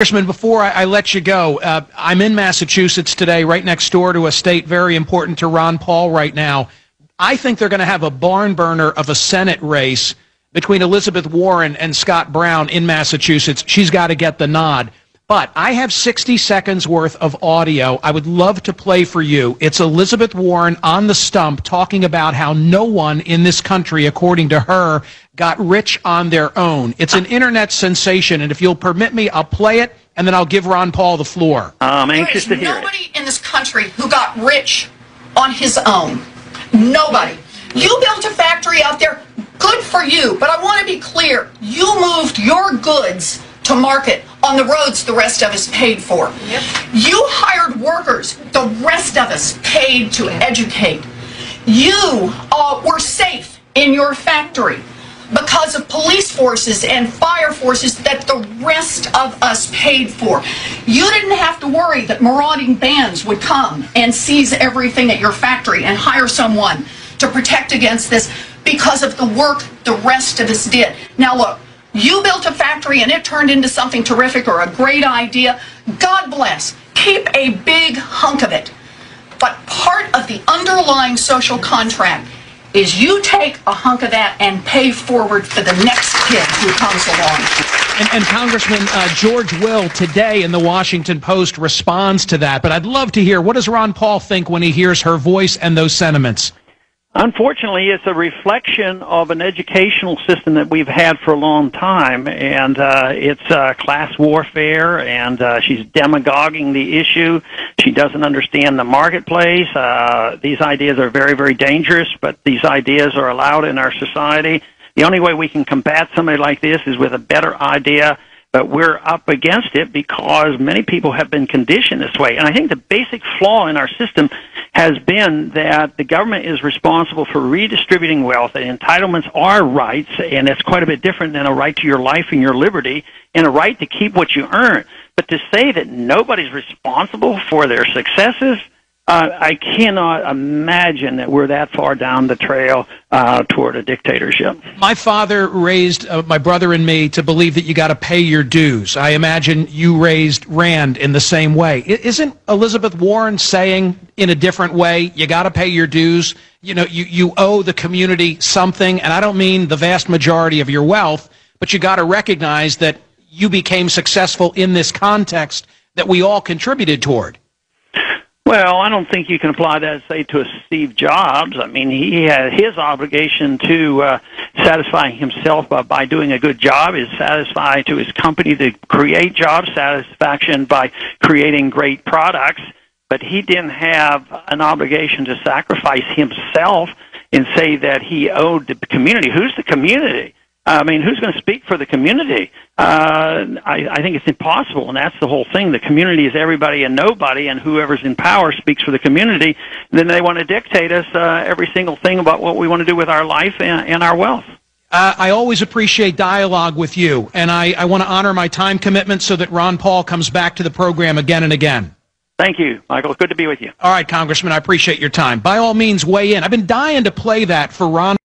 Congressman, before I let you go, I'm in Massachusetts today, right next door to a state very important to Ron Paul right now. I think they're going to have a barn burner of a Senate race between Elizabeth Warren and Scott Brown in Massachusetts. She's got to get the nod. But I have 60 seconds worth of audio I would love to play for you. It's Elizabeth Warren on the stump talking about how no one in this country, according to her, got rich on their own. It's an internet sensation, and if you'll permit me, I'll play it, and then I'll give Ron Paul the floor. I'm anxious to hear it. Nobody in this country who got rich on his own. Nobody. You built a factory out there, good for you, but I want to be clear. You moved your goods to market on the roads the rest of us paid for. Yep. You hired workers the rest of us paid to educate. You were safe in your factory because of police forces and fire forces that the rest of us paid for. You didn't have to worry that marauding bands would come and seize everything at your factory and hire someone to protect against this because of the work the rest of us did. Now look, you built a factory and it turned into something terrific or a great idea. God bless. Keep a big hunk of it. But part of the underlying social contract is you take a hunk of that and pay forward for the next kid who comes along. And Congressman George Will today in the Washington Post responds to that. But I'd love to hear, what does Ron Paul think when he hears her voice and those sentiments? Unfortunately, it's a reflection of an educational system that we've had for a long time, and it's class warfare, and she's demagoguing the issue. She doesn't understand the marketplace. These ideas are very, very dangerous, but these ideas are allowed in our society. The only way we can combat somebody like this is with a better idea, but we're up against it because many people have been conditioned this way. And I think the basic flaw in our system has been that the government is responsible for redistributing wealth, and entitlements are rights, and it's quite a bit different than a right to your life and your liberty and a right to keep what you earn. But to say that nobody's responsible for their successes, I cannot imagine that we're that far down the trail toward a dictatorship. My father raised my brother and me to believe that you got to pay your dues. I imagine you raised Rand in the same way. Isn't Elizabeth Warren saying in a different way, you got to pay your dues? You know, you owe the community something, and I don't mean the vast majority of your wealth, but you got to recognize that you became successful in this context that we all contributed toward. Well, I don't think you can apply that, say, to a Steve Jobs. I mean, he had his obligation to satisfy himself by doing a good job, is satisfied to his company to create job satisfaction by creating great products. But he didn't have an obligation to sacrifice himself and say that he owed the community. Who's the community? I mean, who's going to speak for the community? I think it's impossible, and that's the whole thing. The community is everybody and nobody, and whoever's in power speaks for the community. Then they want to dictate us every single thing about what we want to do with our life and our wealth. I always appreciate dialogue with you, and I want to honor my time commitment so that Ron Paul comes back to the program again and again. Thank you, Michael. Good to be with you. All right, Congressman, I appreciate your time. By all means, weigh in. I've been dying to play that for Ron.